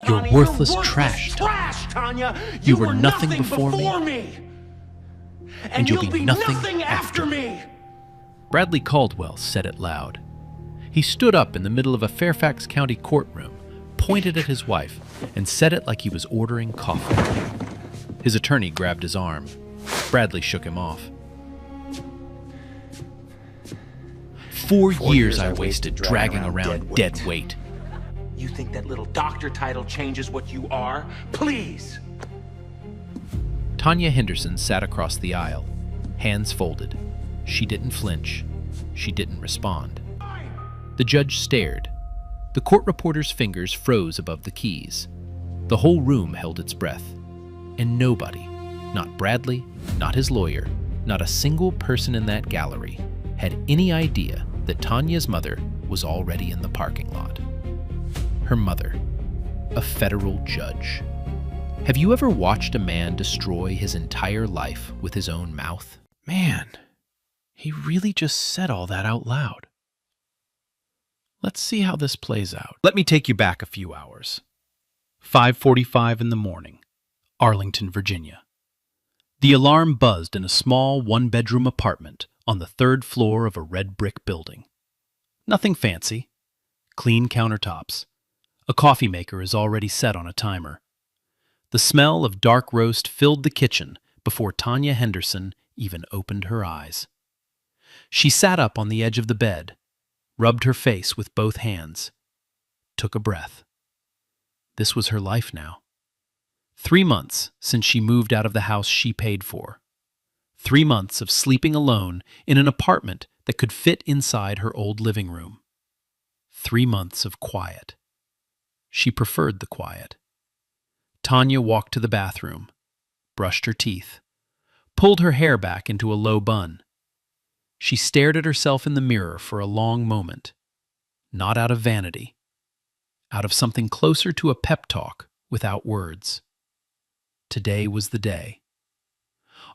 You're Tanya. worthless You're trash, Tanya. You were nothing before me. And you'll you'll be be nothing nothing after after me. Bradley Caldwell said it loud. He stood up in the middle of a Fairfax County courtroom, pointed at his wife, and said it like he was ordering coffee. His attorney grabbed his arm. Bradley shook him off. 4 years I wasted dragging around dead weight. You think that little doctor title changes what you are? Please. Tanya Henderson sat across the aisle, hands folded. She didn't flinch. She didn't respond. The judge stared. The court reporter's fingers froze above the keys. The whole room held its breath. And nobody, not Bradley, not his lawyer, not a single person in that gallery, had any idea that Tanya's mother was already in the parking lot. Her mother, a federal judge. Have you ever watched a man destroy his entire life with his own mouth? Man, he really just said all that out loud. Let's see how this plays out. Let me take you back a few hours. 5:45 in the morning, Arlington, Virginia. The alarm buzzed in a small one-bedroom apartment on the 3rd floor of a red brick building. Nothing fancy. Clean countertops. A coffee maker is already set on a timer. The smell of dark roast filled the kitchen before Tanya Henderson even opened her eyes. She sat up on the edge of the bed, rubbed her face with both hands, took a breath. This was her life now. 3 months since she moved out of the house she paid for. 3 months of sleeping alone in an apartment that could fit inside her old living room. 3 months of quiet. She preferred the quiet. Tanya walked to the bathroom, brushed her teeth, pulled her hair back into a low bun. She stared at herself in the mirror for a long moment, not out of vanity, out of something closer to a pep talk without words. Today was the day.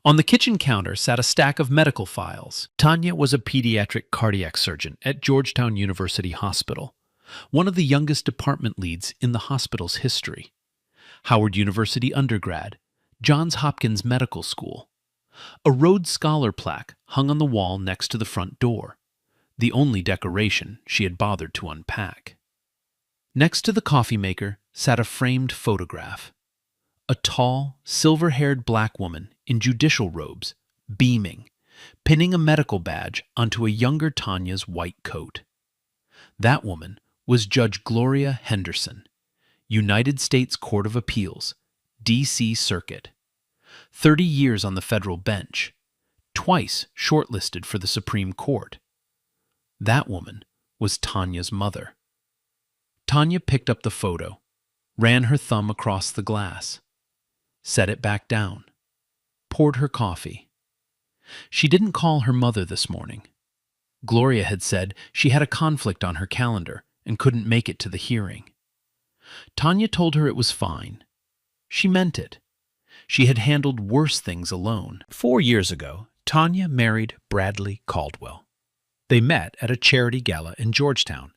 On the kitchen counter sat a stack of medical files. Tanya was a pediatric cardiac surgeon at Georgetown University Hospital, one of the youngest department leads in the hospital's history. Howard University undergrad, Johns Hopkins Medical School. A Rhodes Scholar plaque hung on the wall next to the front door, the only decoration she had bothered to unpack. Next to the coffee maker sat a framed photograph. A tall, silver-haired black woman in judicial robes, beaming, pinning a medical badge onto a younger Tanya's white coat. That woman was Judge Gloria Henderson, United States Court of Appeals, D.C. Circuit. 30 years on the federal bench, twice shortlisted for the Supreme Court. That woman was Tanya's mother. Tanya picked up the photo, ran her thumb across the glass, set it back down, poured her coffee. She didn't call her mother this morning. Gloria had said she had a conflict on her calendar and couldn't make it to the hearing. Tanya told her it was fine. She meant it. She had handled worse things alone. 4 years ago, Tanya married Bradley Caldwell. They met at a charity gala in Georgetown.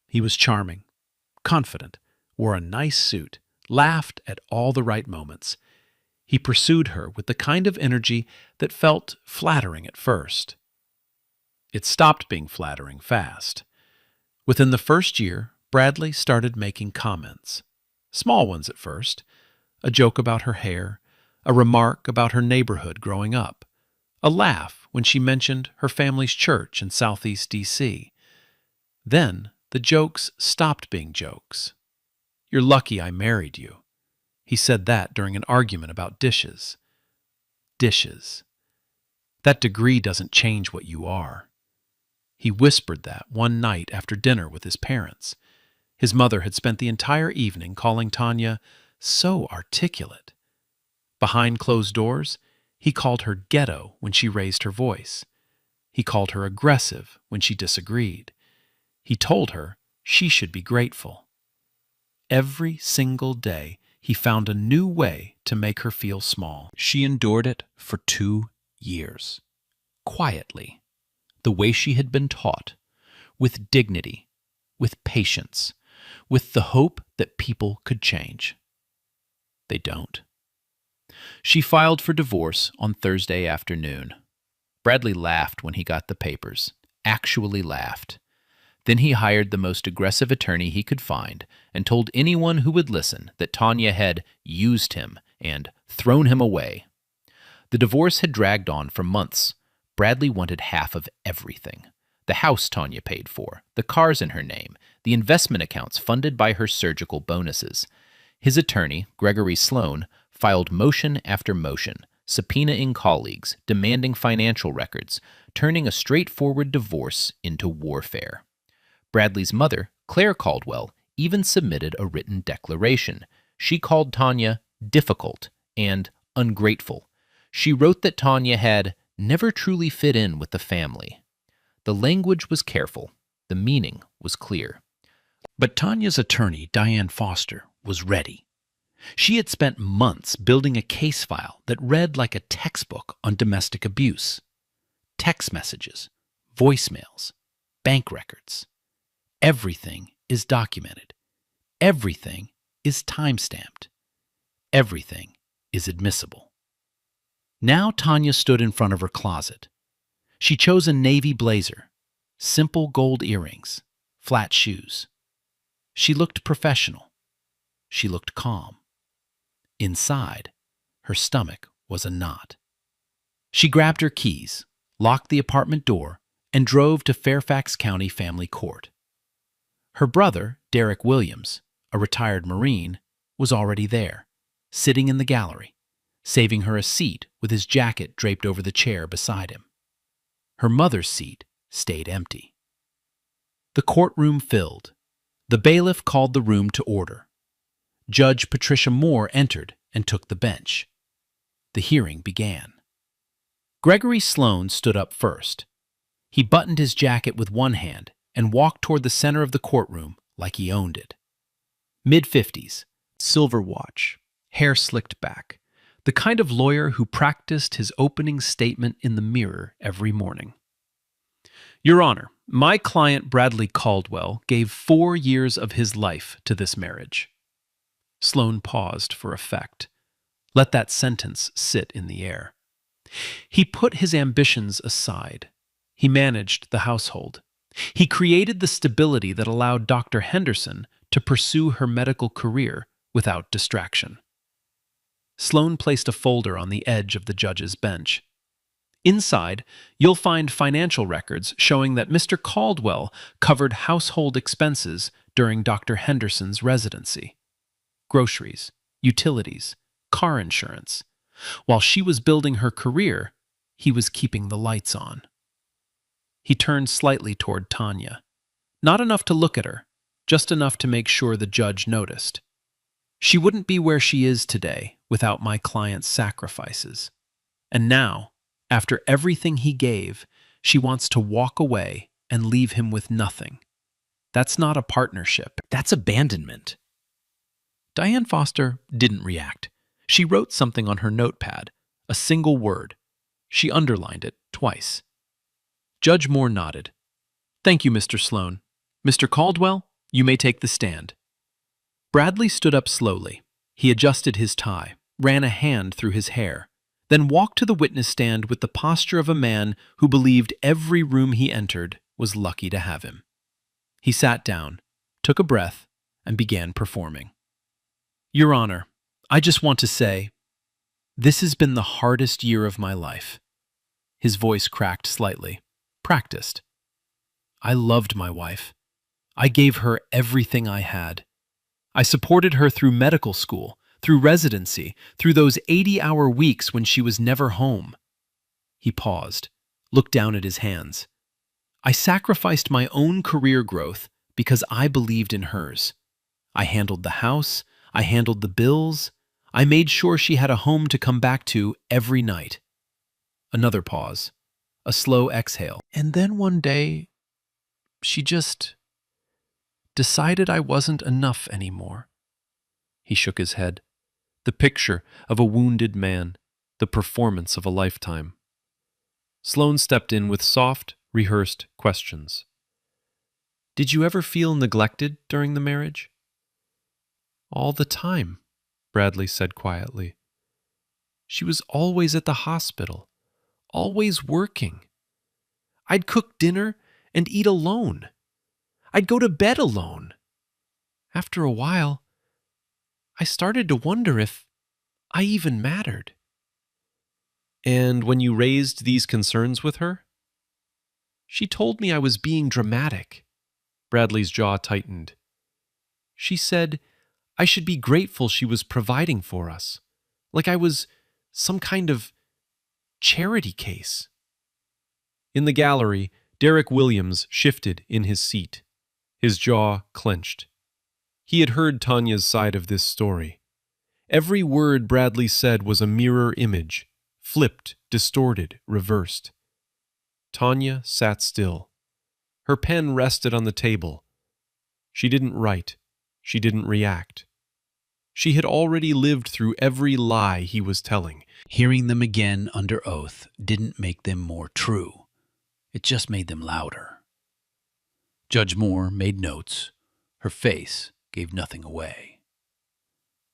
He was charming, confident, wore a nice suit, laughed at all the right moments. He pursued her with the kind of energy that felt flattering at first. It stopped being flattering fast. Within the first year, Bradley started making comments. Small ones at first. A joke about her hair, a remark about her neighborhood growing up, a laugh when she mentioned her family's church in Southeast D.C. Then the jokes stopped being jokes. "You're lucky I married you." He said that during an argument about dishes. Dishes. That degree doesn't change what you are. He whispered that one night after dinner with his parents. His mother had spent the entire evening calling Tanya so articulate. Behind closed doors, he called her ghetto when she raised her voice. He called her aggressive when she disagreed. He told her she should be grateful. Every single day, he found a new way to make her feel small. She endured it for 2 years. Quietly, the way she had been taught, with dignity, with patience, with the hope that people could change. They don't. She filed for divorce on Thursday afternoon. Bradley laughed when he got the papers, actually laughed. Then he hired the most aggressive attorney he could find and told anyone who would listen that Tanya had used him and thrown him away. The divorce had dragged on for months. Bradley wanted half of everything. The house Tanya paid for, the cars in her name, the investment accounts funded by her surgical bonuses. His attorney, Gregory Sloan, filed motion after motion, subpoenaing colleagues, demanding financial records, turning a straightforward divorce into warfare. Bradley's mother, Claire Caldwell, even submitted a written declaration. She called Tanya difficult and ungrateful. She wrote that Tanya had never truly fit in with the family. The language was careful. The meaning was clear. But Tanya's attorney, Diane Foster, was ready. She had spent months building a case file that read like a textbook on domestic abuse. Text messages, voicemails, bank records. Everything is documented. Everything is time-stamped. Everything is admissible. Now Tanya stood in front of her closet. She chose a navy blazer, simple gold earrings, flat shoes. She looked professional. She looked calm. Inside, her stomach was a knot. She grabbed her keys, locked the apartment door, and drove to Fairfax County Family Court. Her brother, Derek Williams, a retired Marine, was already there, sitting in the gallery, saving her a seat with his jacket draped over the chair beside him. Her mother's seat stayed empty. The courtroom filled. The bailiff called the room to order. Judge Patricia Moore entered and took the bench. The hearing began. Gregory Sloan stood up first. He buttoned his jacket with one hand and walked toward the center of the courtroom like he owned it. Mid-50s, silver watch, hair slicked back, the kind of lawyer who practiced his opening statement in the mirror every morning. Your Honor, my client Bradley Caldwell gave 4 years of his life to this marriage. Sloan paused for effect. Let that sentence sit in the air. He put his ambitions aside. He managed the household. He created the stability that allowed Dr. Henderson to pursue her medical career without distraction. Sloan placed a folder on the edge of the judge's bench. Inside, you'll find financial records showing that Mr. Caldwell covered household expenses during Dr. Henderson's residency. Groceries, utilities, car insurance. While she was building her career, he was keeping the lights on. He turned slightly toward Tanya. Not enough to look at her, just enough to make sure the judge noticed. She wouldn't be where she is today without my client's sacrifices. And now, after everything he gave, she wants to walk away and leave him with nothing. That's not a partnership. That's abandonment. Diane Foster didn't react. She wrote something on her notepad, a single word. She underlined it twice. Judge Moore nodded. Thank you, Mr. Sloan. Mr. Caldwell, you may take the stand. Bradley stood up slowly. He adjusted his tie, ran a hand through his hair, then walked to the witness stand with the posture of a man who believed every room he entered was lucky to have him. He sat down, took a breath, and began performing. Your Honor, I just want to say, this has been the hardest year of my life. His voice cracked slightly. Practiced. I loved my wife. I gave her everything I had. I supported her through medical school, through residency, through those 80-hour weeks when she was never home. He paused, looked down at his hands. I sacrificed my own career growth because I believed in hers. I handled the house, I handled the bills, I made sure she had a home to come back to every night. Another pause, a slow exhale, and then one day, she just decided I wasn't enough anymore. He shook his head. The picture of a wounded man, the performance of a lifetime. Sloan stepped in with soft, rehearsed questions. Did you ever feel neglected during the marriage? All the time, Bradley said quietly. She was always at the hospital, always working. I'd cook dinner and eat alone. I'd go to bed alone. After a while, I started to wonder if I even mattered. And when you raised these concerns with her? She told me I was being dramatic. Bradley's jaw tightened. She said I should be grateful she was providing for us, like I was some kind of charity case. In the gallery, Derek Williams shifted in his seat. His jaw clenched. He had heard Tanya's side of this story. Every word Bradley said was a mirror image, flipped, distorted, reversed. Tanya sat still. Her pen rested on the table. She didn't write. She didn't react. She had already lived through every lie he was telling. Hearing them again under oath didn't make them more true. It just made them louder. Judge Moore made notes. Her face gave nothing away.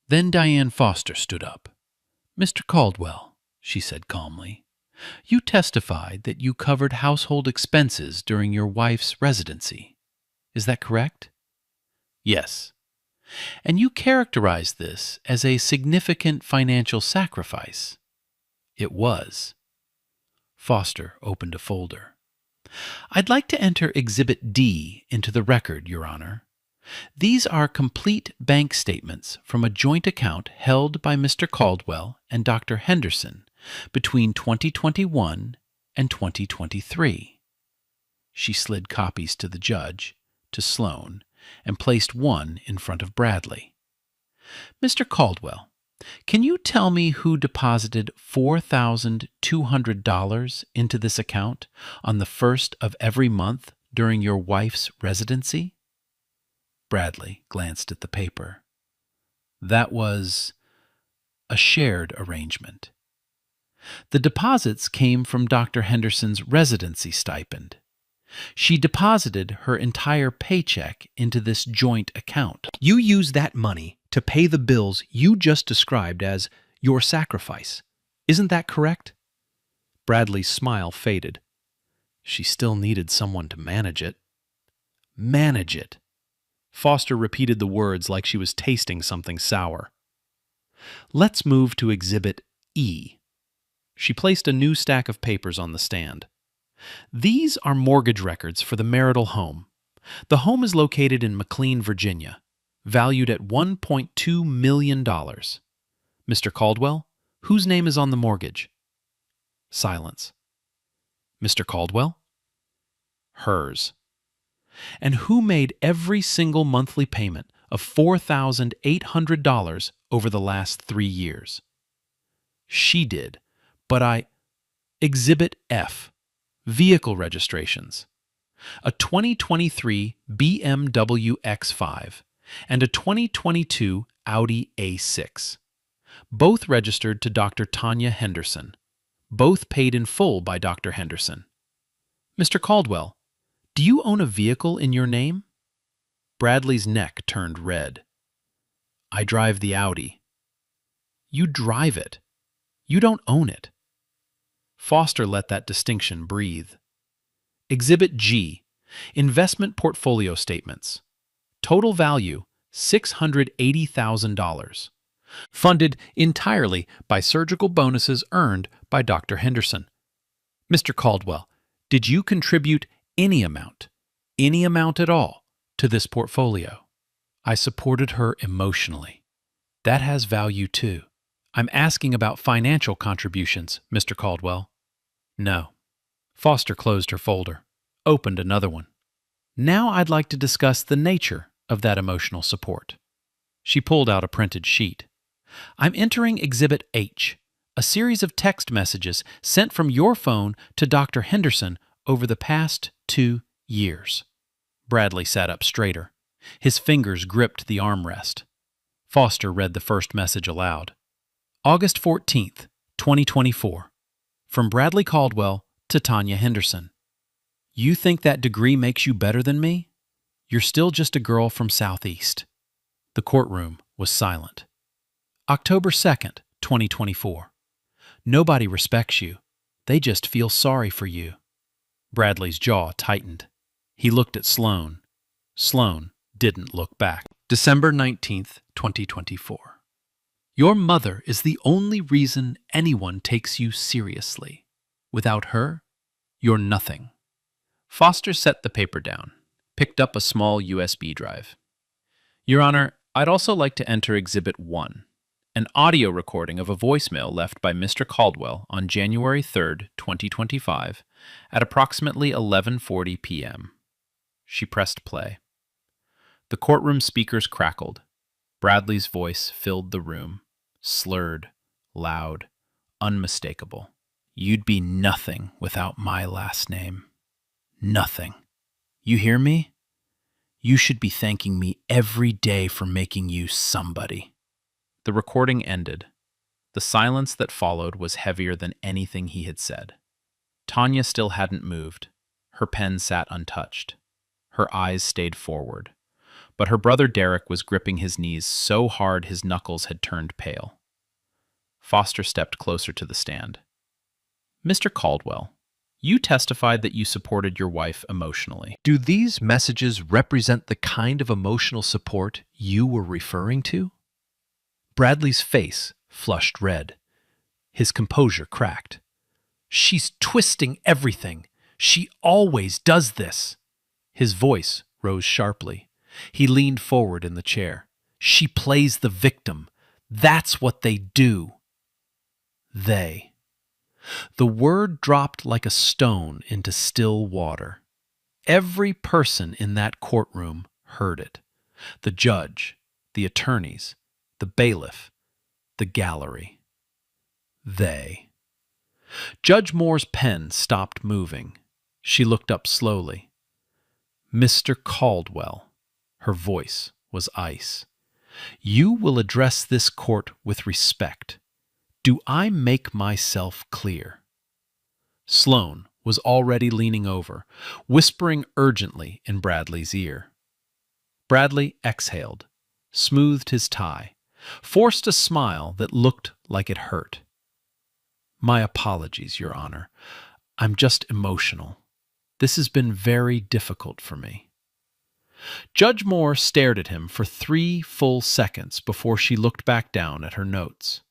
Then Diane Foster stood up. "Mr. Caldwell," she said calmly, "you testified that you covered household expenses during your wife's residency. Is that correct?" "Yes." "And you characterized this as a significant financial sacrifice." "It was." Foster opened a folder. "I'd like to enter Exhibit D into the record, Your Honor. These are complete bank statements from a joint account held by Mr. Caldwell and Dr. Henderson between 2021 and 2023. She slid copies to the judge, to Sloan, and placed one in front of Bradley. "Mr. Caldwell, can you tell me who deposited $4,200 into this account on the first of every month during your wife's residency?" Bradley glanced at the paper. That was a shared arrangement. The deposits came from Dr. Henderson's residency stipend. She deposited her entire paycheck into this joint account. You use that money to pay the bills you just described as your sacrifice. Isn't that correct? Bradley's smile faded. She still needed someone to manage it. Manage it. Foster repeated the words like she was tasting something sour. "Let's move to Exhibit E." She placed a new stack of papers on the stand. "These are mortgage records for the marital home. The home is located in McLean, Virginia, valued at $1.2 million. Mr. Caldwell, whose name is on the mortgage?" Silence. "Mr. Caldwell?" "Hers." "And who made every single monthly payment of $4,800 over the last 3 years?" "She did, but I—" Exhibit F. Vehicle registrations. A 2023 BMW X5 and a 2022 Audi A6. Both registered to Dr. Tanya Henderson. Both paid in full by Dr. Henderson. "Mr. Caldwell, do you own a vehicle in your name?" Bradley's neck turned red. "I drive the Audi." "You drive it. You don't own it." Foster let that distinction breathe. Exhibit G. Investment portfolio statements. Total value, $680,000. Funded entirely by surgical bonuses earned by Dr. Henderson. "Mr. Caldwell, did you contribute any amount at all, to this portfolio?" "I supported her emotionally." "That has value too." "I'm asking about financial contributions, Mr. Caldwell." "No." Foster closed her folder, opened another one. "Now I'd like to discuss the nature of that emotional support." She pulled out a printed sheet. "I'm entering Exhibit H, a series of text messages sent from your phone to Dr. Henderson over the past 2 years. Bradley sat up straighter. His fingers gripped the armrest. Foster read the first message aloud. August 14th, 2024. From Bradley Caldwell to Tanya Henderson. "You think that degree makes you better than me? You're still just a girl from Southeast." The courtroom was silent. October 2nd, 2024. Nobody respects you. They just feel sorry for you. Bradley's jaw tightened. He looked at Sloan. Sloan didn't look back. December 19th, 2024. Your mother is the only reason anyone takes you seriously. Without her, you're nothing. Foster set the paper down, picked up a small USB drive. Your Honor, I'd also like to enter Exhibit 1, an audio recording of a voicemail left by Mr. Caldwell on January 3rd, 2025, at approximately 11:40 p.m. She pressed play. The courtroom speakers crackled. Bradley's voice filled the room, slurred, loud, unmistakable. You'd be nothing without my last name. Nothing. You hear me? You should be thanking me every day for making you somebody. The recording ended. The silence that followed was heavier than anything he had said. Tanya still hadn't moved. Her pen sat untouched. Her eyes stayed forward. But her brother Derek was gripping his knees so hard his knuckles had turned pale. Foster stepped closer to the stand. Mr. Caldwell, you testified that you supported your wife emotionally. Do these messages represent the kind of emotional support you were referring to? Bradley's face flushed red. His composure cracked. She's twisting everything. She always does this. His voice rose sharply. He leaned forward in the chair. She plays the victim. That's what they do. They. The word dropped like a stone into still water. Every person in that courtroom heard it. The judge, the attorneys, the bailiff, the gallery. They. Judge Moore's pen stopped moving. She looked up slowly. Mr. Caldwell. Her voice was ice. You will address this court with respect. Do I make myself clear? Sloan was already leaning over, whispering urgently in Bradley's ear. Bradley exhaled, smoothed his tie, forced a smile that looked like it hurt. My apologies, Your Honor. I'm just emotional. This has been very difficult for me. Judge Moore stared at him for 3 full seconds before she looked back down at her notes.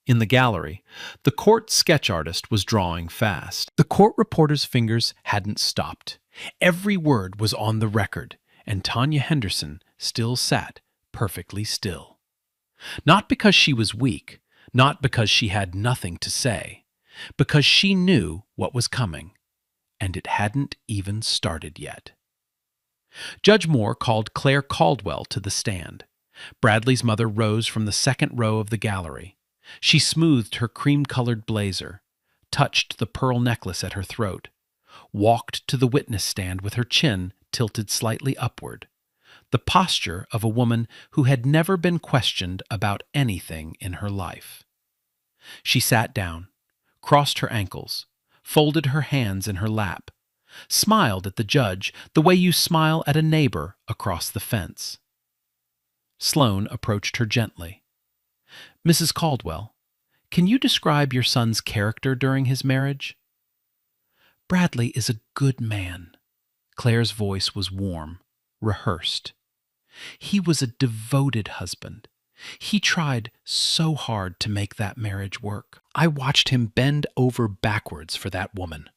In the gallery, the court sketch artist was drawing fast. The court reporter's fingers hadn't stopped. Every word was on the record, and Tanya Henderson still sat perfectly still. Not because she was weak, not because she had nothing to say, because she knew what was coming, and it hadn't even started yet. Judge Moore called Claire Caldwell to the stand. Bradley's mother rose from the second row of the gallery. She smoothed her cream-colored blazer, touched the pearl necklace at her throat, walked to the witness stand with her chin tilted slightly upward, the posture of a woman who had never been questioned about anything in her life. She sat down, crossed her ankles, folded her hands in her lap, smiled at the judge the way you smile at a neighbor across the fence. Sloan approached her gently. Mrs. Caldwell, can you describe your son's character during his marriage? Bradley is a good man. Claire's voice was warm, rehearsed. He was a devoted husband. He tried so hard to make that marriage work. I watched him bend over backwards for that woman.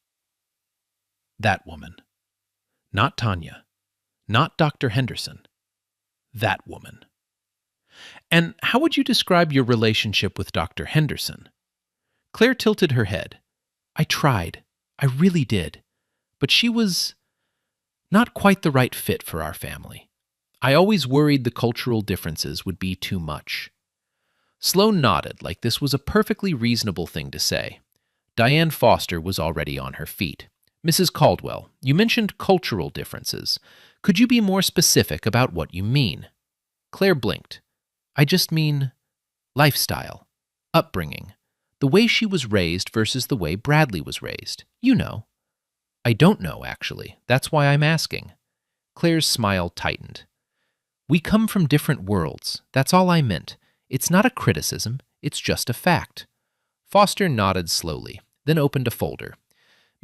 That woman. Not Tanya. Not Dr. Henderson. That woman. And how would you describe your relationship with Dr. Henderson? Claire tilted her head. I tried. I really did. But she was not quite the right fit for our family. I always worried the cultural differences would be too much. Sloan nodded like this was a perfectly reasonable thing to say. Diane Foster was already on her feet. Mrs. Caldwell, you mentioned cultural differences. Could you be more specific about what you mean? Claire blinked. I just mean lifestyle, upbringing, the way she was raised versus the way Bradley was raised. You know. I don't know, actually. That's why I'm asking. Claire's smile tightened. We come from different worlds. That's all I meant. It's not a criticism. It's just a fact. Foster nodded slowly, then opened a folder.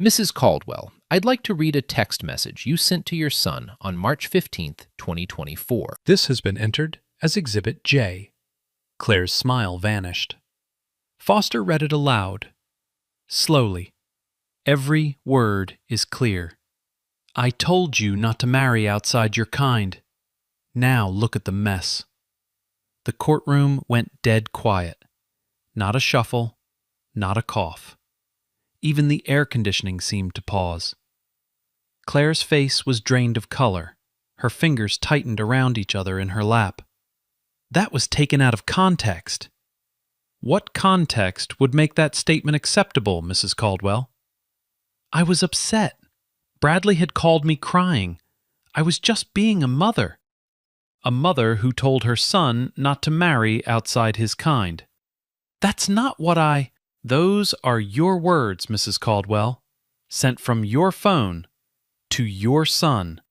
Mrs. Caldwell, I'd like to read a text message you sent to your son on March 15th, 2024. This has been entered as Exhibit J. Claire's smile vanished. Foster read it aloud. Slowly. Every word is clear. I told you not to marry outside your kind. Now look at the mess. The courtroom went dead quiet. Not a shuffle, not a cough. Even the air conditioning seemed to pause. Claire's face was drained of color. Her fingers tightened around each other in her lap. That was taken out of context. What context would make that statement acceptable, Mrs. Caldwell? I was upset. Bradley had called me crying. I was just being a mother. A mother who told her son not to marry outside his kind. That's not what I... Those are your words, Mrs. Caldwell, sent from your phone to your son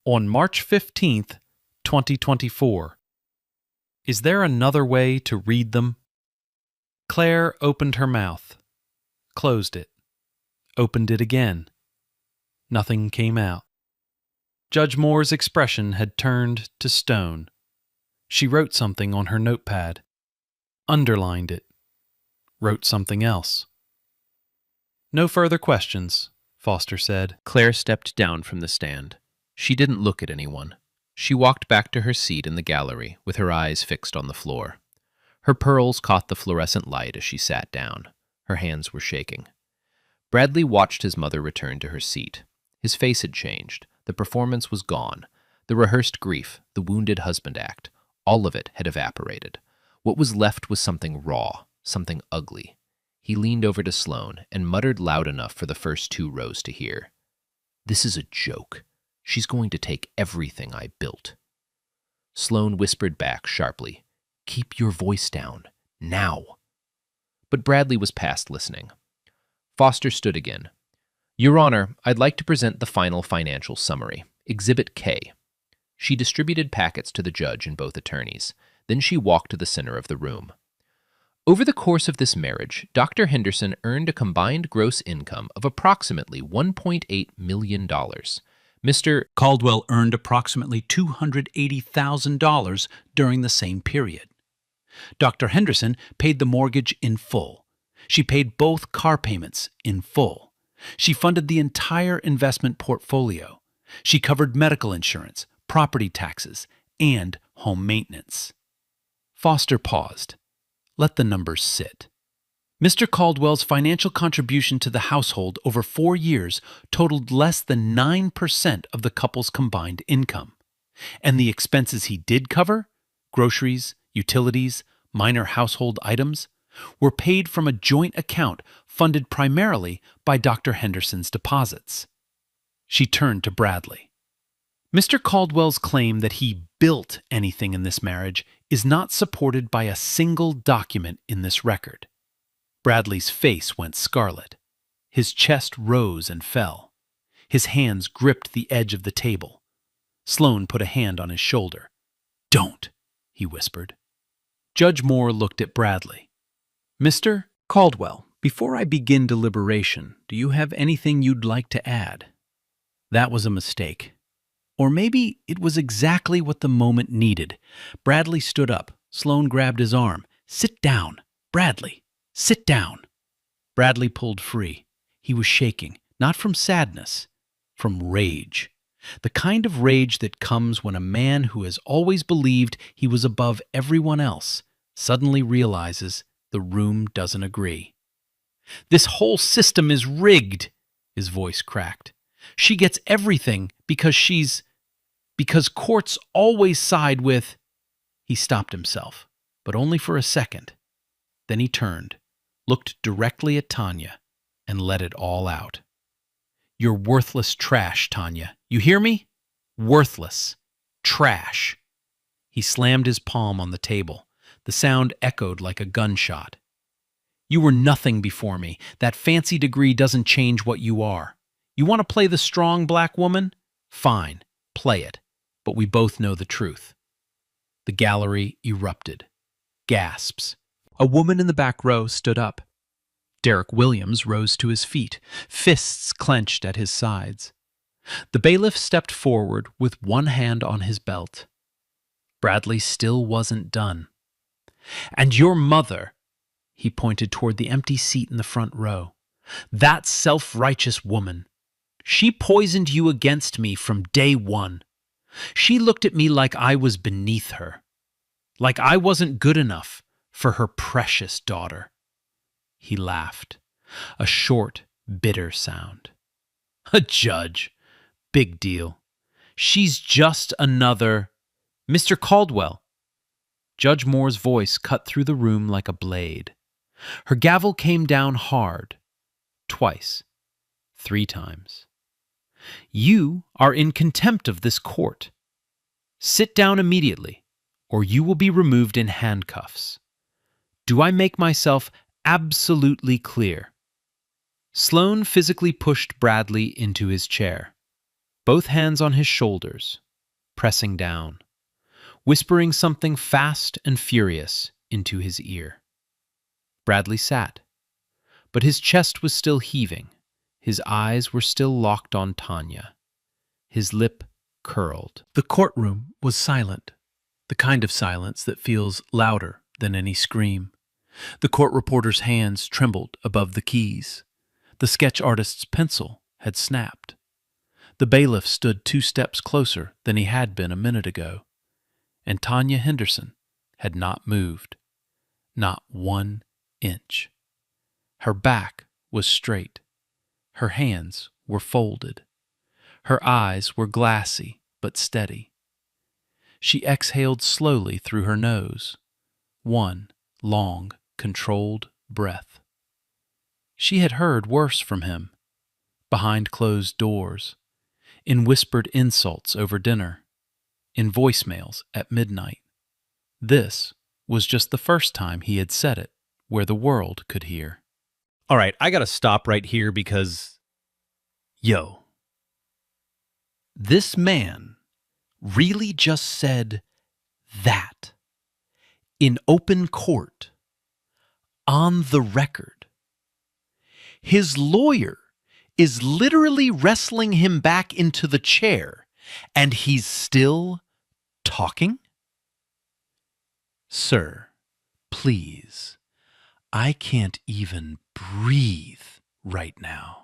on March 15th, 2024. Is there another way to read them? Claire opened her mouth, closed it, opened it again. Nothing came out. Judge Moore's expression had turned to stone. She wrote something on her notepad, underlined it, wrote something else. No further questions, Foster said. Claire stepped down from the stand. She didn't look at anyone. She walked back to her seat in the gallery with her eyes fixed on the floor. Her pearls caught the fluorescent light as she sat down. Her hands were shaking. Bradley watched his mother return to her seat. His face had changed. The performance was gone. The rehearsed grief, the wounded husband act, all of it had evaporated. What was left was something raw, something ugly. He leaned over to Sloane and muttered loud enough for the first 2 rows to hear. This is a joke. She's going to take everything I built. Sloane whispered back sharply, Keep your voice down, now. But Bradley was past listening. Foster stood again. Your Honor, I'd like to present the final financial summary, Exhibit K. She distributed packets to the judge and both attorneys. Then she walked to the center of the room. Over the course of this marriage, Dr. Henderson earned a combined gross income of approximately $1.8 million. Mr. Caldwell earned approximately $280,000 during the same period. Dr. Henderson paid the mortgage in full. She paid both car payments in full. She funded the entire investment portfolio. She covered medical insurance, property taxes, and home maintenance. Foster paused. Let the numbers sit. Mr. Caldwell's financial contribution to the household over 4 years totaled less than 9% of the couple's combined income. And the expenses he did cover, groceries, utilities, minor household items, were paid from a joint account funded primarily by Dr. Henderson's deposits. She turned to Bradley. Mr. Caldwell's claim that he built anything in this marriage is not supported by a single document in this record. Bradley's face went scarlet. His chest rose and fell. His hands gripped the edge of the table. Sloane put a hand on his shoulder. Don't, he whispered. Judge Moore looked at Bradley. Mr. Caldwell, before I begin deliberation, do you have anything you'd like to add? That was a mistake. Or maybe it was exactly what the moment needed. Bradley stood up. Sloane grabbed his arm. Sit down, Bradley. Sit down. Bradley pulled free. He was shaking, not from sadness, from rage. The kind of rage that comes when a man who has always believed he was above everyone else suddenly realizes the room doesn't agree. This whole system is rigged, his voice cracked. She gets everything because courts always side with... He stopped himself, but only for a second. Then he turned, looked directly at Tanya, and let it all out. You're worthless trash, Tanya. You hear me? Worthless. Trash. He slammed his palm on the table. The sound echoed like a gunshot. You were nothing before me. That fancy degree doesn't change what you are. You want to play the strong black woman? Fine, play it. But we both know the truth. The gallery erupted. Gasps. A woman in the back row stood up. Derek Williams rose to his feet, fists clenched at his sides. The bailiff stepped forward with one hand on his belt. Bradley still wasn't done. "And your mother," he pointed toward the empty seat in the front row, "that self-righteous woman, she poisoned you against me from day one. She looked at me like I was beneath her, like I wasn't good enough for her precious daughter." He laughed, a short, bitter sound. "A judge. Big deal. She's just another—" "Mr. Caldwell." Judge Moore's voice cut through the room like a blade. Her gavel came down hard. Twice. 3 times. "You are in contempt of this court. Sit down immediately, or you will be removed in handcuffs. Do I make myself absolutely clear?" Sloan physically pushed Bradley into his chair, both hands on his shoulders, pressing down, whispering something fast and furious into his ear. Bradley sat, but his chest was still heaving, his eyes were still locked on Tanya. His lip curled. The courtroom was silent, the kind of silence that feels louder than any scream. The court reporter's hands trembled above the keys. The sketch artist's pencil had snapped. The bailiff stood 2 steps closer than he had been a minute ago, and Tanya Henderson had not moved, not 1 inch. Her back was straight. Her hands were folded. Her eyes were glassy but steady. She exhaled slowly through her nose, one long, controlled breath. She had heard worse from him, behind closed doors, in whispered insults over dinner, in voicemails at midnight. This was just the first time he had said it where the world could hear. All right, I gotta stop right here because, This man really just said that. In open court. On the record. His lawyer is literally wrestling him back into the chair, and he's still talking? Sir, please. I can't even breathe right now.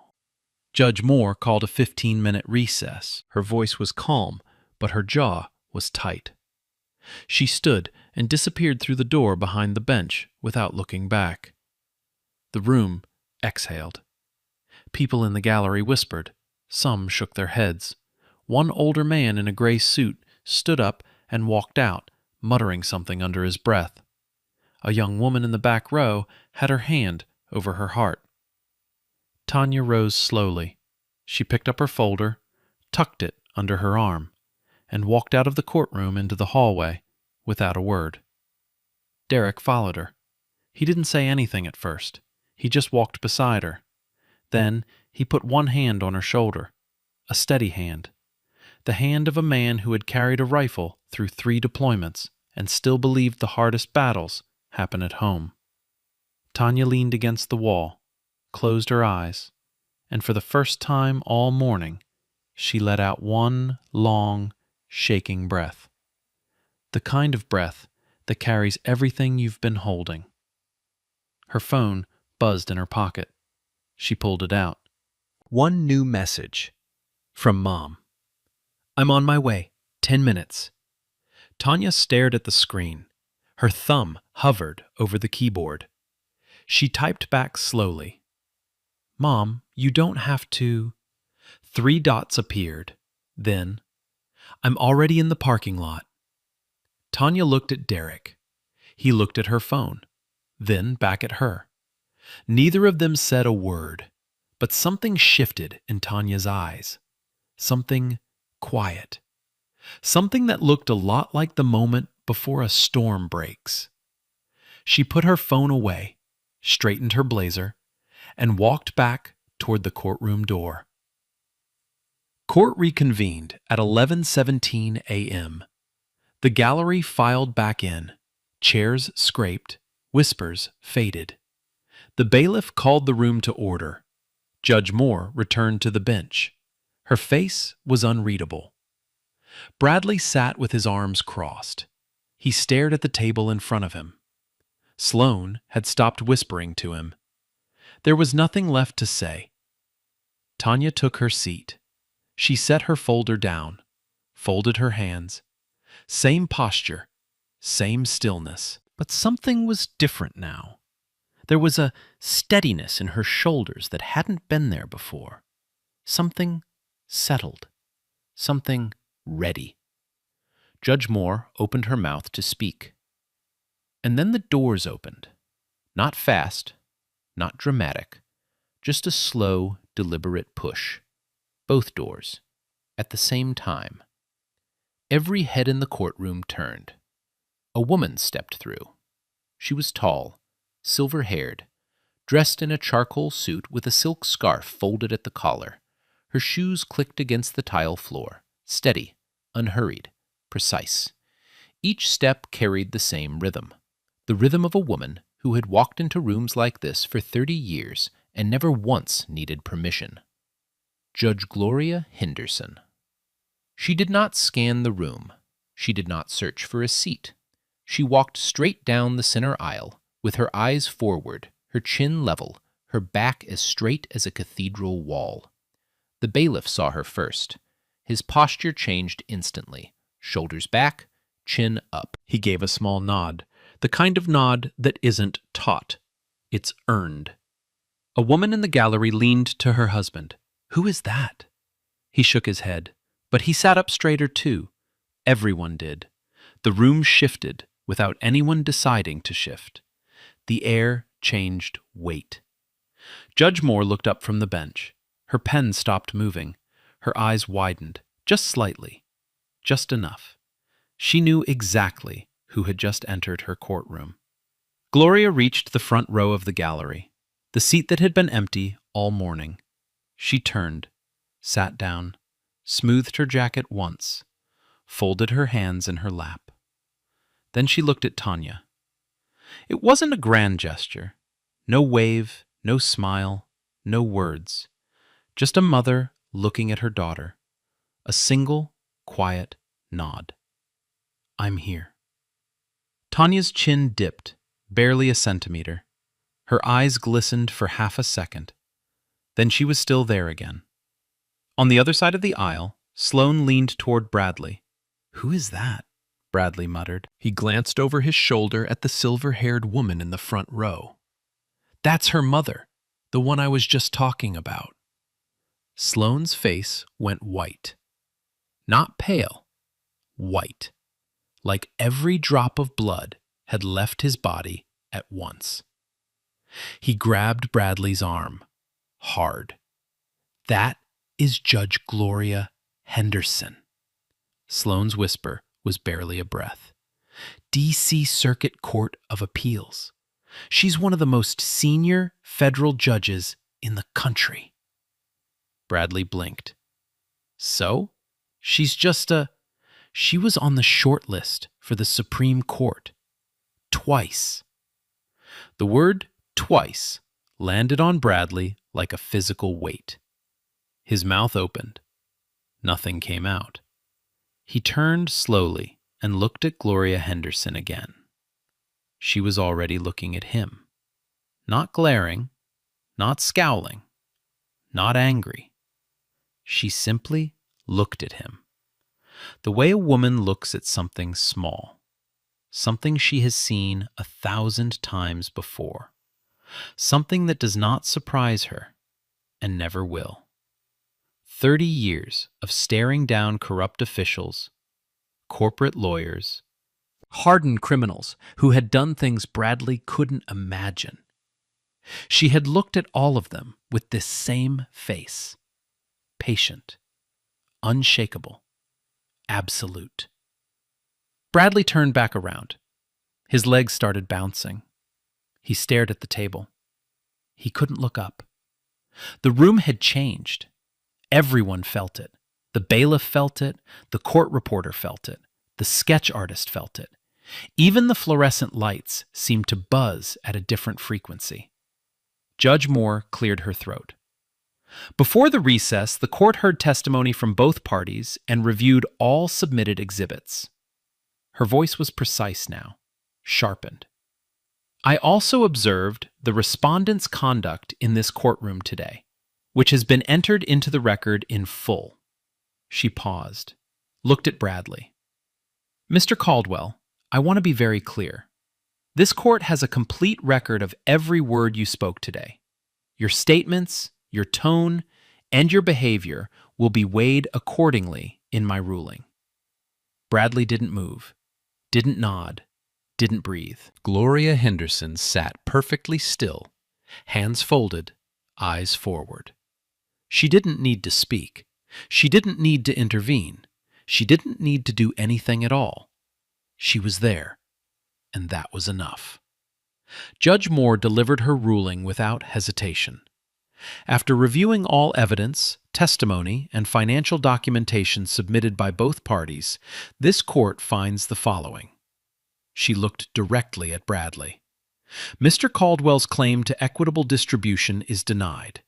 Judge Moore called a 15-minute recess. Her voice was calm, but her jaw was tight. She stood and disappeared through the door behind the bench without looking back. The room exhaled. People in the gallery whispered. Some shook their heads. One older man in a gray suit stood up and walked out, muttering something under his breath. A young woman in the back row had her hand over her heart. Tanya rose slowly. She picked up her folder, tucked it under her arm, and walked out of the courtroom into the hallway without a word. Derek followed her. He didn't say anything at first. He just walked beside her. Then he put one hand on her shoulder, a steady hand, the hand of a man who had carried a rifle through 3 deployments and still believed the hardest battles happen at home. Tanya leaned against the wall, closed her eyes, and for the first time all morning, she let out one long, shaking breath. The kind of breath that carries everything you've been holding. Her phone buzzed in her pocket. She pulled it out. One new message. From Mom. I'm on my way. 10 minutes. Tanya stared at the screen. Her thumb hovered over the keyboard. She typed back slowly. Mom, you don't have to. 3 dots appeared. Then, I'm already in the parking lot. Tanya looked at Derek. He looked at her phone, then back at her. Neither of them said a word, but something shifted in Tanya's eyes. Something quiet. Something that looked a lot like the moment before a storm breaks. She put her phone away, straightened her blazer, and walked back toward the courtroom door. Court reconvened at 11:17 a.m. The gallery filed back in. Chairs scraped. Whispers faded. The bailiff called the room to order. Judge Moore returned to the bench. Her face was unreadable. Bradley sat with his arms crossed. He stared at the table in front of him. Sloane had stopped whispering to him. There was nothing left to say. Tanya took her seat. She set her folder down, folded her hands. Same posture, same stillness. But something was different now. There was a steadiness in her shoulders that hadn't been there before. Something settled. Something ready. Judge Moore opened her mouth to speak. And then the doors opened. Not fast, not dramatic, just a slow, deliberate push. Both doors, at the same time. Every head in the courtroom turned. A woman stepped through. She was tall, silver-haired, dressed in a charcoal suit with a silk scarf folded at the collar. Her shoes clicked against the tile floor, steady, unhurried, precise. Each step carried the same rhythm, the rhythm of a woman who had walked into rooms like this for 30 years and never once needed permission. Judge Gloria Henderson. She did not scan the room. She did not search for a seat. She walked straight down the center aisle, with her eyes forward, her chin level, her back as straight as a cathedral wall. The bailiff saw her first. His posture changed instantly. Shoulders back, chin up. He gave a small nod, the kind of nod that isn't taught. It's earned. A woman in the gallery leaned to her husband. "Who is that?" He shook his head, but he sat up straighter too. Everyone did. The room shifted without anyone deciding to shift. The air changed weight. Judge Moore looked up from the bench. Her pen stopped moving. Her eyes widened, just slightly, just enough. She knew exactly who had just entered her courtroom. Gloria reached the front row of the gallery, the seat that had been empty all morning. She turned, sat down, smoothed her jacket once, folded her hands in her lap. Then she looked at Tanya. It wasn't a grand gesture. No wave, no smile, no words. Just a mother looking at her daughter. A single, quiet nod. "I'm here." Tanya's chin dipped, barely a centimeter. Her eyes glistened for half a second. Then she was still there again. On the other side of the aisle, Sloane leaned toward Bradley. "Who is that?" Bradley muttered. He glanced over his shoulder at the silver-haired woman in the front row. "That's her mother, the one I was just talking about." Sloane's face went white. Not pale, white. Like every drop of blood had left his body at once. He grabbed Bradley's arm, hard. "That is Judge Gloria Henderson." Sloane's whisper was barely a breath. D.C. Circuit Court of Appeals. She's one of the most senior federal judges in the country. Bradley blinked. So? She's just She was on the short list for the Supreme Court. Twice. The word twice landed on Bradley like a physical weight. His mouth opened. Nothing came out. He turned slowly and looked at Gloria Henderson again. She was already looking at him. Not glaring, not scowling, not angry. She simply looked at him. The way a woman looks at something small, something she has seen 1,000 times before, something that does not surprise her and never will. 30 years of staring down corrupt officials, corporate lawyers, hardened criminals who had done things Bradley couldn't imagine. She had looked at all of them with this same face, patient, unshakable, absolute. Bradley turned back around. His legs started bouncing. He stared at the table. He couldn't look up. The room had changed. Everyone felt it. The bailiff felt it. The court reporter felt it. The sketch artist felt it. Even the fluorescent lights seemed to buzz at a different frequency. Judge Moore cleared her throat. Before the recess, the court heard testimony from both parties and reviewed all submitted exhibits. Her voice was precise now, sharpened. I also observed the respondent's conduct in this courtroom today, which has been entered into the record in full. She paused, looked at Bradley. Mr. Caldwell, I want to be very clear. This court has a complete record of every word you spoke today. Your statements, your tone, and your behavior will be weighed accordingly in my ruling. Bradley didn't move, didn't nod, didn't breathe. Gloria Henderson sat perfectly still, hands folded, eyes forward. She didn't need to speak. She didn't need to intervene. She didn't need to do anything at all. She was there, and that was enough. Judge Moore delivered her ruling without hesitation. After reviewing all evidence, testimony, and financial documentation submitted by both parties, this court finds the following. She looked directly at Bradley. Mr. Caldwell's claim to equitable distribution is denied.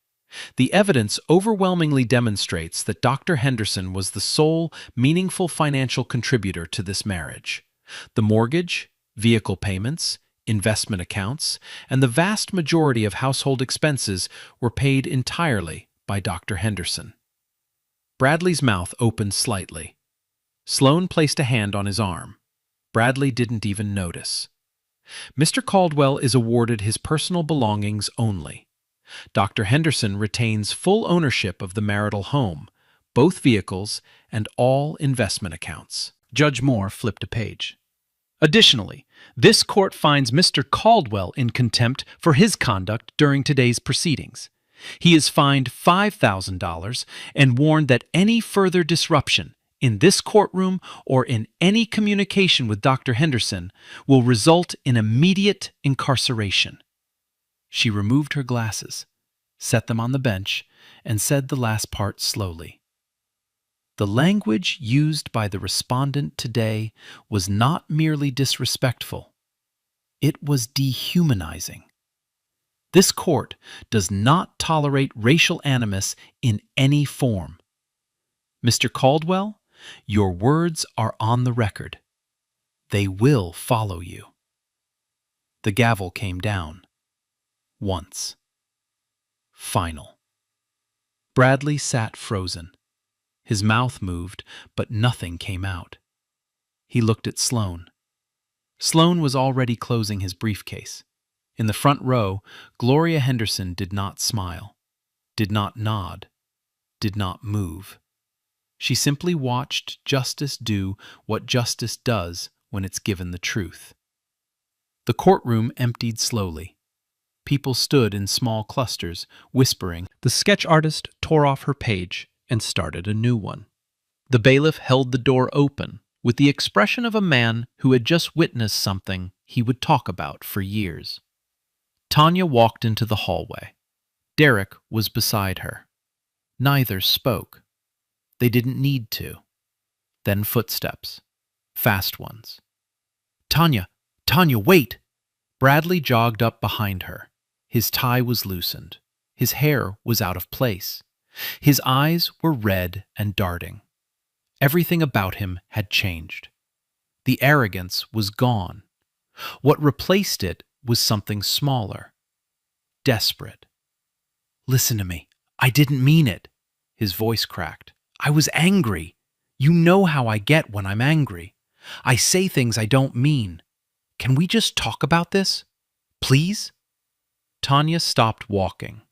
The evidence overwhelmingly demonstrates that Dr. Henderson was the sole meaningful financial contributor to this marriage. The mortgage, vehicle payments, investment accounts, and the vast majority of household expenses were paid entirely by Dr. Henderson. Bradley's mouth opened slightly. Sloan placed a hand on his arm. Bradley didn't even notice. Mr. Caldwell is awarded his personal belongings only. Dr. Henderson retains full ownership of the marital home, both vehicles, and all investment accounts. Judge Moore flipped a page. Additionally, this court finds Mr. Caldwell in contempt for his conduct during today's proceedings. He is fined $5,000 and warned that any further disruption in this courtroom or in any communication with Dr. Henderson will result in immediate incarceration. She removed her glasses, set them on the bench, and said the last part slowly. The language used by the respondent today was not merely disrespectful. It was dehumanizing. This court does not tolerate racial animus in any form. Mr. Caldwell, your words are on the record. They will follow you. The gavel came down. Once. Final. Bradley sat frozen. His mouth moved, but nothing came out. He looked at Sloan. Sloan was already closing his briefcase. In the front row, Gloria Henderson did not smile, did not nod, did not move. She simply watched justice do what justice does when it's given the truth. The courtroom emptied slowly. People stood in small clusters, whispering. The sketch artist tore off her page and started a new one. The bailiff held the door open with the expression of a man who had just witnessed something he would talk about for years. Tanya walked into the hallway. Derek was beside her. Neither spoke. They didn't need to. Then footsteps. Fast ones. Tanya, wait! Bradley jogged up behind her. His tie was loosened. His hair was out of place. His eyes were red and darting. Everything about him had changed. The arrogance was gone. What replaced it was something smaller. Desperate. Listen to me. I didn't mean it. His voice cracked. I was angry. You know how I get when I'm angry. I say things I don't mean. Can we just talk about this? Please? Tanya stopped walking.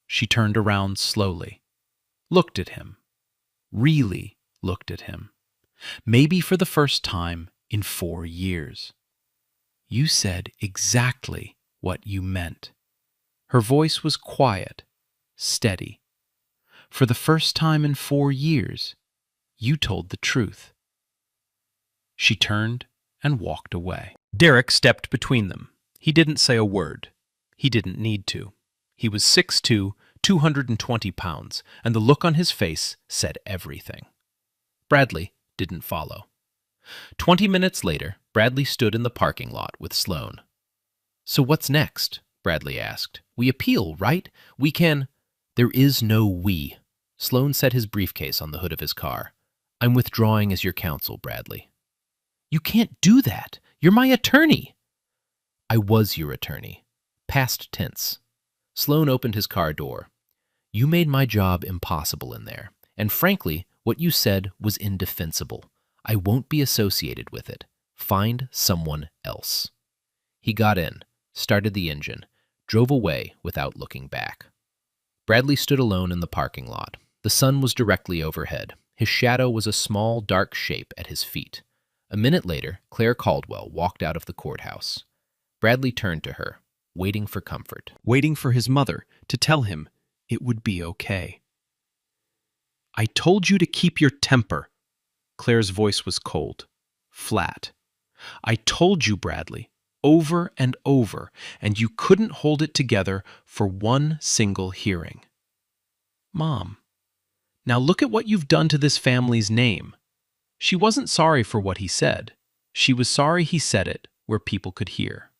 She turned around slowly. Looked at him. Really looked at him. Maybe for the first time in 4 years. You said exactly what you meant. Her voice was quiet, steady. For the first time in 4 years, you told the truth. She turned and walked away. Derek stepped between them. He didn't say a word. He didn't need to. He was 6'2", 220 pounds, and the look on his face said everything. Bradley didn't follow. 20 minutes later, Bradley stood in the parking lot with Sloane. "So what's next?" Bradley asked. "We appeal, right? We can—" "There is no we." Sloane set his briefcase on the hood of his car. "I'm withdrawing as your counsel, Bradley." "You can't do that. You're my attorney." "I was your attorney. Past tense." Sloane opened his car door. "You made my job impossible in there, and frankly, what you said was indefensible. I won't be associated with it. Find someone else." He got in, started the engine, drove away without looking back. Bradley stood alone in the parking lot. The sun was directly overhead. His shadow was a small, dark shape at his feet. A minute later, Claire Caldwell walked out of the courthouse. Bradley turned to her, waiting for comfort. Waiting for his mother to tell him it would be okay. "I told you to keep your temper." Claire's voice was cold, flat. "I told you, Bradley, over and over, and you couldn't hold it together for one single hearing." "Mom, now look at what you've done to this family's name." She wasn't sorry for what he said. She was sorry he said it where people could hear.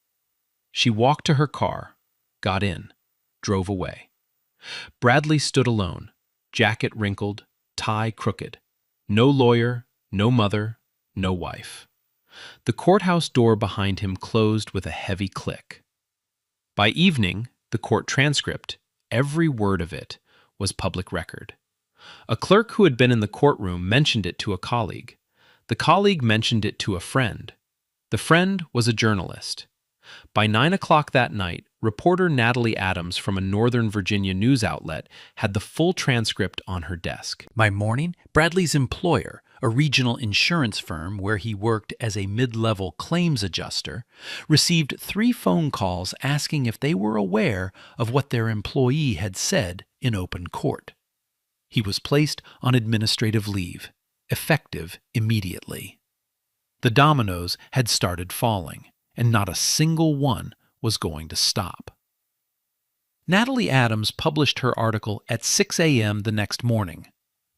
She walked to her car, got in, drove away. Bradley stood alone, jacket wrinkled, tie crooked. No lawyer, no mother, no wife. The courthouse door behind him closed with a heavy click. By evening, the court transcript, every word of it, was public record. A clerk who had been in the courtroom mentioned it to a colleague. The colleague mentioned it to a friend. The friend was a journalist. By 9 o'clock that night, reporter Natalie Adams from a Northern Virginia news outlet had the full transcript on her desk. By morning, Bradley's employer, a regional insurance firm where he worked as a mid-level claims adjuster, received 3 phone calls asking if they were aware of what their employee had said in open court. He was placed on administrative leave, effective immediately. The dominoes had started falling, and not a single one was going to stop. Natalie Adams published her article at 6 a.m. the next morning.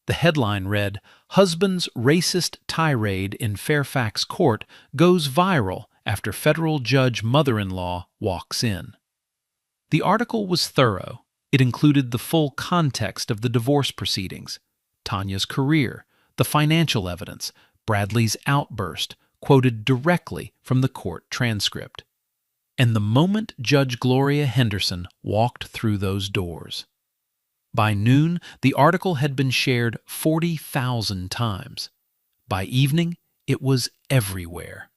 The headline read, "Husband's Racist Tirade in Fairfax Court Goes Viral After Federal Judge Mother-in-Law Walks In." The article was thorough. It included the full context of the divorce proceedings, Tanya's career, the financial evidence, Bradley's outburst, quoted directly from the court transcript. And the moment Judge Gloria Henderson walked through those doors. By noon, the article had been shared 40,000 times. By evening, it was everywhere.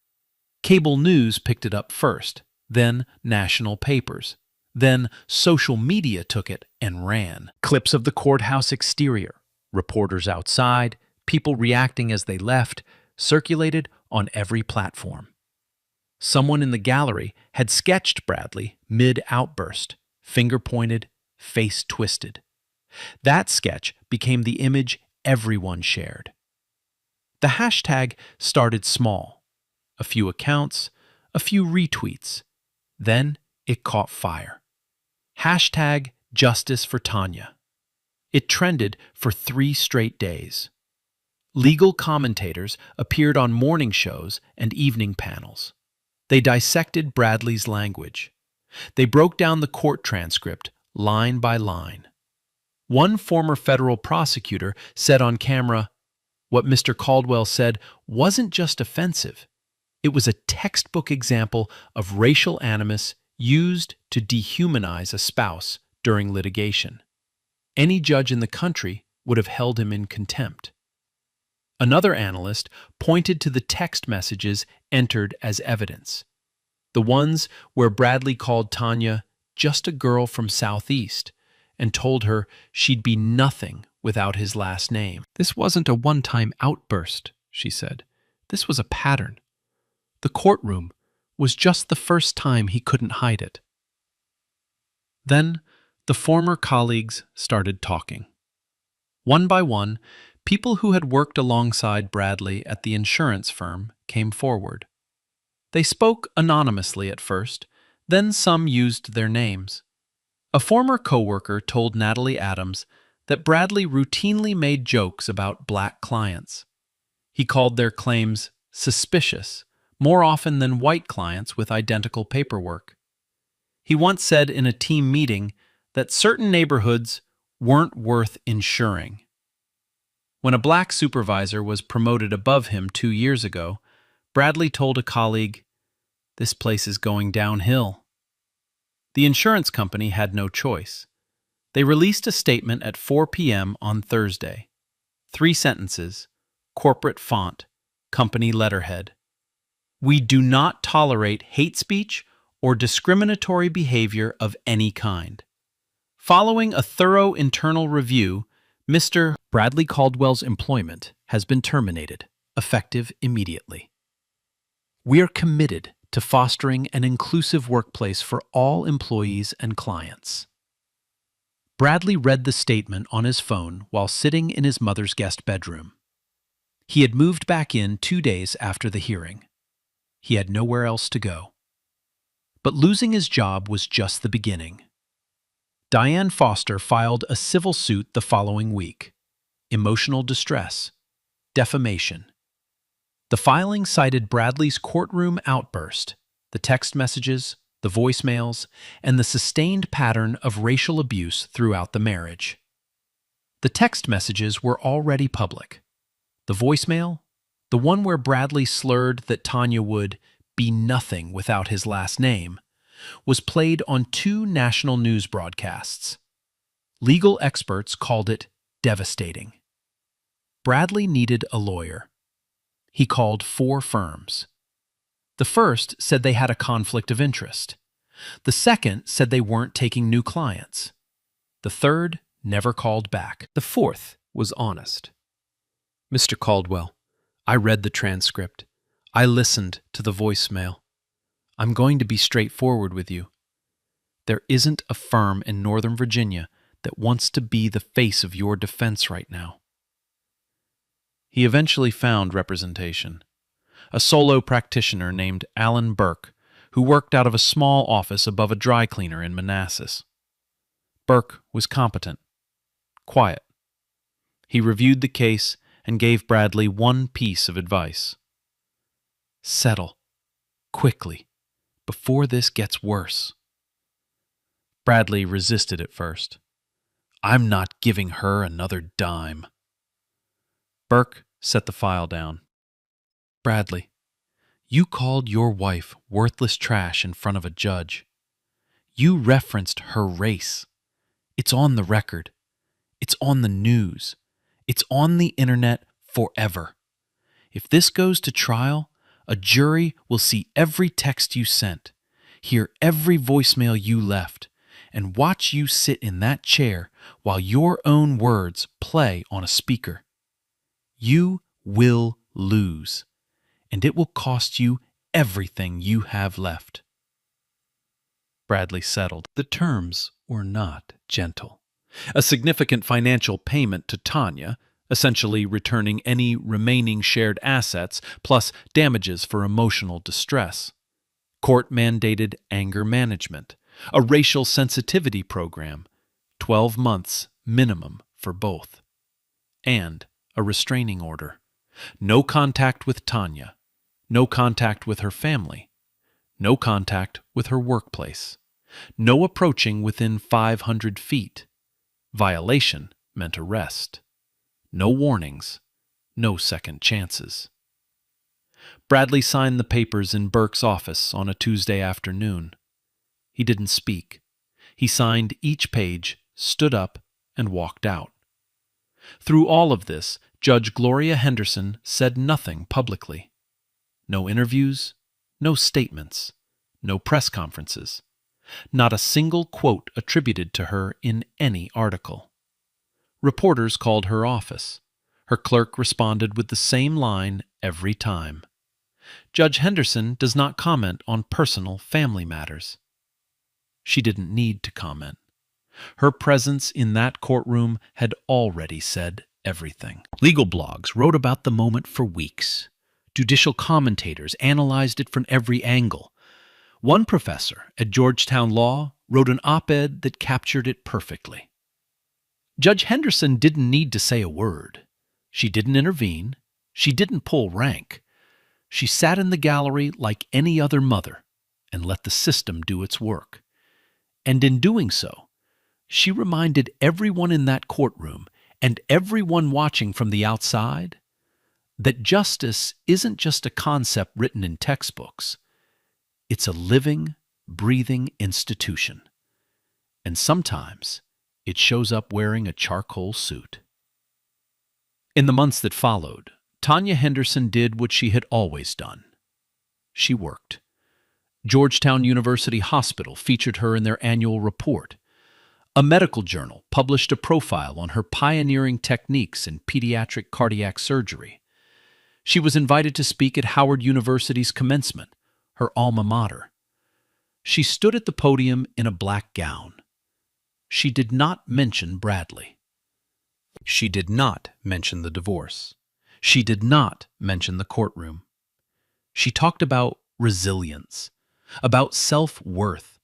Cable news picked it up first, then national papers. Then social media took it and ran. Clips of the courthouse exterior, reporters outside, people reacting as they left, circulated on every platform. Someone in the gallery had sketched Bradley mid-outburst, finger pointed, face twisted. That sketch became the image everyone shared. The hashtag started small. A few accounts, a few retweets. Then it caught fire. Hashtag Justice for Tanya. It trended for 3 straight days. Legal commentators appeared on morning shows and evening panels. They dissected Bradley's language. They broke down the court transcript line by line. One former federal prosecutor said on camera, "What Mr. Caldwell said wasn't just offensive. It was a textbook example of racial animus used to dehumanize a spouse during litigation. Any judge in the country would have held him in contempt." Another analyst pointed to the text messages entered as evidence. The ones where Bradley called Tanya just a girl from Southeast and told her she'd be nothing without his last name. "This wasn't a one-time outburst," she said. "This was a pattern. The courtroom was just the first time he couldn't hide it." Then the former colleagues started talking. One by one, people who had worked alongside Bradley at the insurance firm came forward. They spoke anonymously at first, then some used their names. A former coworker told Natalie Adams that Bradley routinely made jokes about black clients. He called their claims suspicious, more often than white clients with identical paperwork. He once said in a team meeting that certain neighborhoods weren't worth insuring. When a black supervisor was promoted above him 2 years ago, Bradley told a colleague, "This place is going downhill." The insurance company had no choice. They released a statement at 4 p.m. on Thursday. 3 sentences, corporate font, company letterhead. "We do not tolerate hate speech or discriminatory behavior of any kind. Following a thorough internal review, Mr. Bradley Caldwell's employment has been terminated, effective immediately. We are committed to fostering an inclusive workplace for all employees and clients." Bradley read the statement on his phone while sitting in his mother's guest bedroom. He had moved back in 2 days after the hearing. He had nowhere else to go. But losing his job was just the beginning. Diane Foster filed a civil suit the following week. Emotional distress, defamation. The filing cited Bradley's courtroom outburst, the text messages, the voicemails, and the sustained pattern of racial abuse throughout the marriage. The text messages were already public. The voicemail, the one where Bradley slurred that Tanya would be nothing without his last name, was played on 2 national news broadcasts. Legal experts called it devastating. Bradley needed a lawyer. He called 4 firms. The first said they had a conflict of interest. The second said they weren't taking new clients. The third never called back. The fourth was honest. "Mr. Caldwell, I read the transcript. I listened to the voicemail. I'm going to be straightforward with you. There isn't a firm in Northern Virginia that wants to be the face of your defense right now." He eventually found representation. A solo practitioner named Alan Burke, who worked out of a small office above a dry cleaner in Manassas. Burke was competent, quiet. He reviewed the case and gave Bradley one piece of advice. "Settle, quickly, before this gets worse." Bradley resisted at first. "I'm not giving her another dime." Burke set the file down. "Bradley, you called your wife worthless trash in front of a judge. You referenced her race. It's on the record. It's on the news. It's on the internet forever. If this goes to trial, a jury will see every text you sent, hear every voicemail you left, and watch you sit in that chair while your own words play on a speaker. You will lose, and it will cost you everything you have left." Bradley settled. The terms were not gentle. A significant financial payment to Tanya, essentially returning any remaining shared assets, plus damages for emotional distress. Court-mandated anger management, a racial sensitivity program, 12 months minimum for both, and a restraining order. No contact with Tanya, no contact with her family, no contact with her workplace, no approaching within 500 feet. Violation meant arrest. No warnings, no second chances. Bradley signed the papers in Burke's office on a Tuesday afternoon. He didn't speak. He signed each page, stood up, and walked out. Through all of this, Judge Gloria Henderson said nothing publicly. No interviews, no statements, no press conferences. Not a single quote attributed to her in any article. Reporters called her office. Her clerk responded with the same line every time. Judge Henderson does not comment on personal family matters. She didn't need to comment. Her presence in that courtroom had already said everything. Legal blogs wrote about the moment for weeks. Judicial commentators analyzed it from every angle. One professor at Georgetown Law wrote an op-ed that captured it perfectly. Judge Henderson didn't need to say a word. She didn't intervene. She didn't pull rank. She sat in the gallery like any other mother and let the system do its work. And in doing so, she reminded everyone in that courtroom and everyone watching from the outside that justice isn't just a concept written in textbooks. It's a living, breathing institution. And sometimes it shows up wearing a charcoal suit. In the months that followed, Tanya Henderson did what she had always done. She worked. Georgetown University Hospital featured her in their annual report. A medical journal published a profile on her pioneering techniques in pediatric cardiac surgery. She was invited to speak at Howard University's commencement, her alma mater. She stood at the podium in a black gown. She did not mention Bradley. She did not mention the divorce. She did not mention the courtroom. She talked about resilience, about self-worth,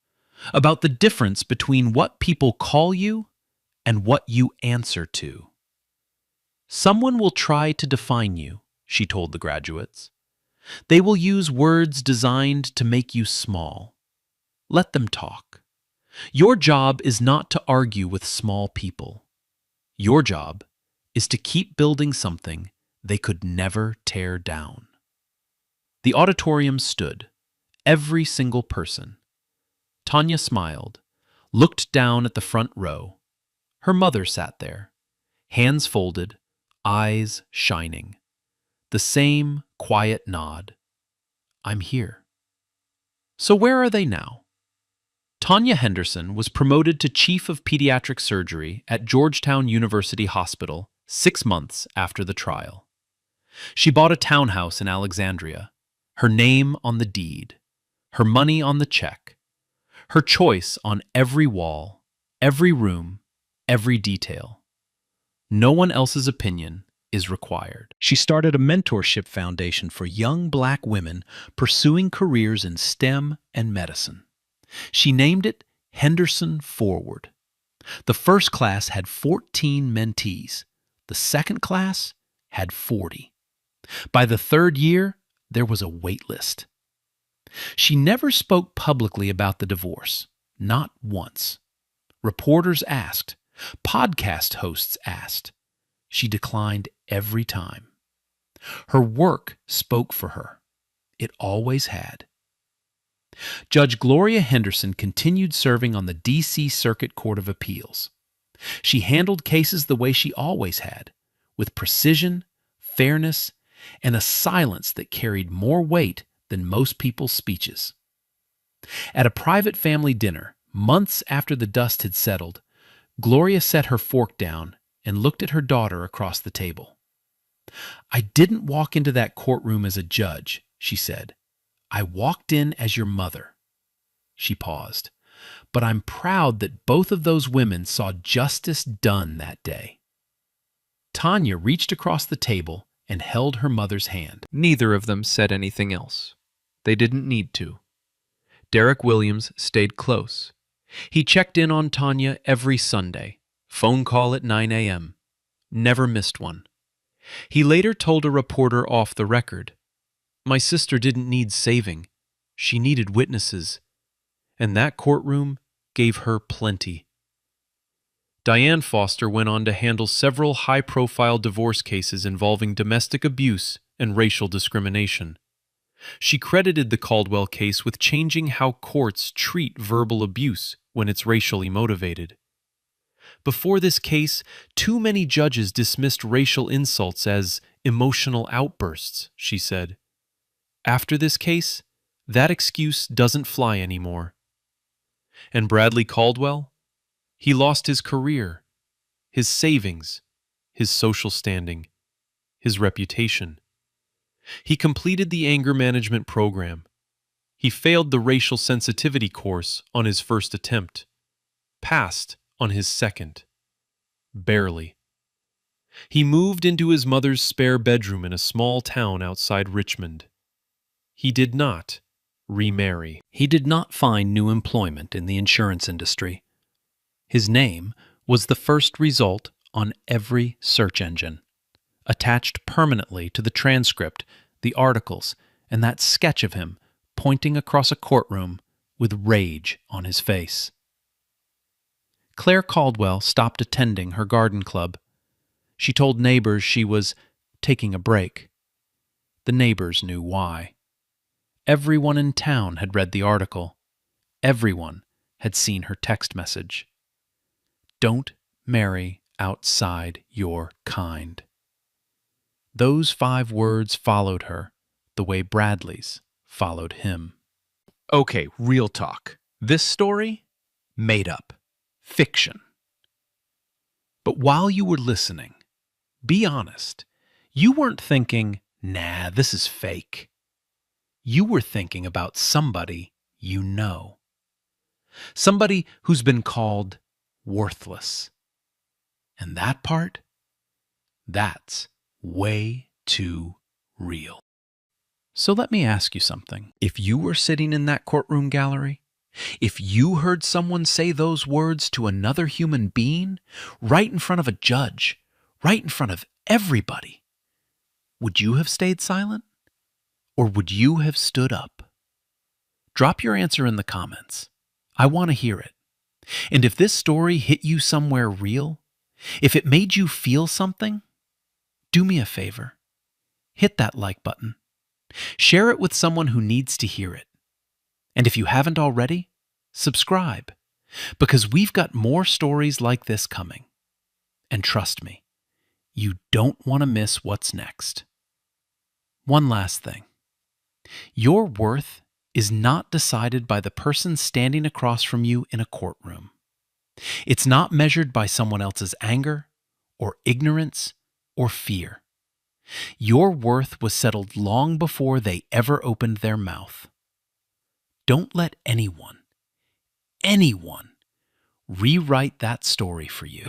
about the difference between what people call you and what you answer to. Someone will try to define you, she told the graduates. They will use words designed to make you small. Let them talk. Your job is not to argue with small people. Your job is to keep building something they could never tear down. The auditorium stood, every single person. Tanya smiled, looked down at the front row. Her mother sat there, hands folded, eyes shining. The same quiet nod. I'm here. So where are they now? Tanya Henderson was promoted to Chief of Pediatric Surgery at Georgetown University Hospital 6 months after the trial. She bought a townhouse in Alexandria, her name on the deed, her money on the check, her choice on every wall, every room, every detail. No one else's opinion is required. She started a mentorship foundation for young Black women pursuing careers in STEM and medicine. She named it Henderson Forward. The first class had 14 mentees. The second class had 40. By the third year, there was a wait list. She never spoke publicly about the divorce, not once. Reporters asked. Podcast hosts asked. She declined every time. Her work spoke for her. It always had. Judge Gloria Henderson continued serving on the D.C. Circuit Court of Appeals. She handled cases the way she always had, with precision, fairness, and a silence that carried more weight than most people's speeches. At a private family dinner, months after the dust had settled, Gloria set her fork down and looked at her daughter across the table. I didn't walk into that courtroom as a judge, she said. I walked in as your mother. She paused. But I'm proud that both of those women saw justice done that day. Tanya reached across the table and held her mother's hand. Neither of them said anything else. They didn't need to. Derek Williams stayed close. He checked in on Tanya every Sunday, phone call at 9 a.m. Never missed one. He later told a reporter off the record, "My sister didn't need saving. She needed witnesses. And that courtroom gave her plenty." Diane Foster went on to handle several high-profile divorce cases involving domestic abuse and racial discrimination. She credited the Caldwell case with changing how courts treat verbal abuse when it's racially motivated. Before this case, too many judges dismissed racial insults as emotional outbursts, she said. After this case, that excuse doesn't fly anymore. And Bradley Caldwell? He lost his career, his savings, his social standing, his reputation. He completed the anger management program. He failed the racial sensitivity course on his first attempt, passed on his second. Barely. He moved into his mother's spare bedroom in a small town outside Richmond. He did not remarry. He did not find new employment in the insurance industry. His name was the first result on every search engine, attached permanently to the transcript, the articles, and that sketch of him pointing across a courtroom with rage on his face. Claire Caldwell stopped attending her garden club. She told neighbors she was taking a break. The neighbors knew why. Everyone in town had read the article. Everyone had seen her text message. Don't marry outside your kind. Those 5 words followed her the way Bradley's followed him. Okay, real talk. This story? Made up. Fiction. But while you were listening, be honest, you weren't thinking, nah, this is fake. You were thinking about somebody you know. Somebody who's been called worthless. And that part? That's way too real. So let me ask you something. If you were sitting in that courtroom gallery, if you heard someone say those words to another human being, right in front of a judge, right in front of everybody, would you have stayed silent? Or would you have stood up? Drop your answer in the comments. I want to hear it. And if this story hit you somewhere real, if it made you feel something, do me a favor. Hit that like button. Share it with someone who needs to hear it. And if you haven't already, subscribe, because we've got more stories like this coming. And trust me, you don't want to miss what's next. One last thing. Your worth is not decided by the person standing across from you in a courtroom. It's not measured by someone else's anger, or ignorance, or fear. Your worth was settled long before they ever opened their mouth. Don't let anyone rewrite that story for you.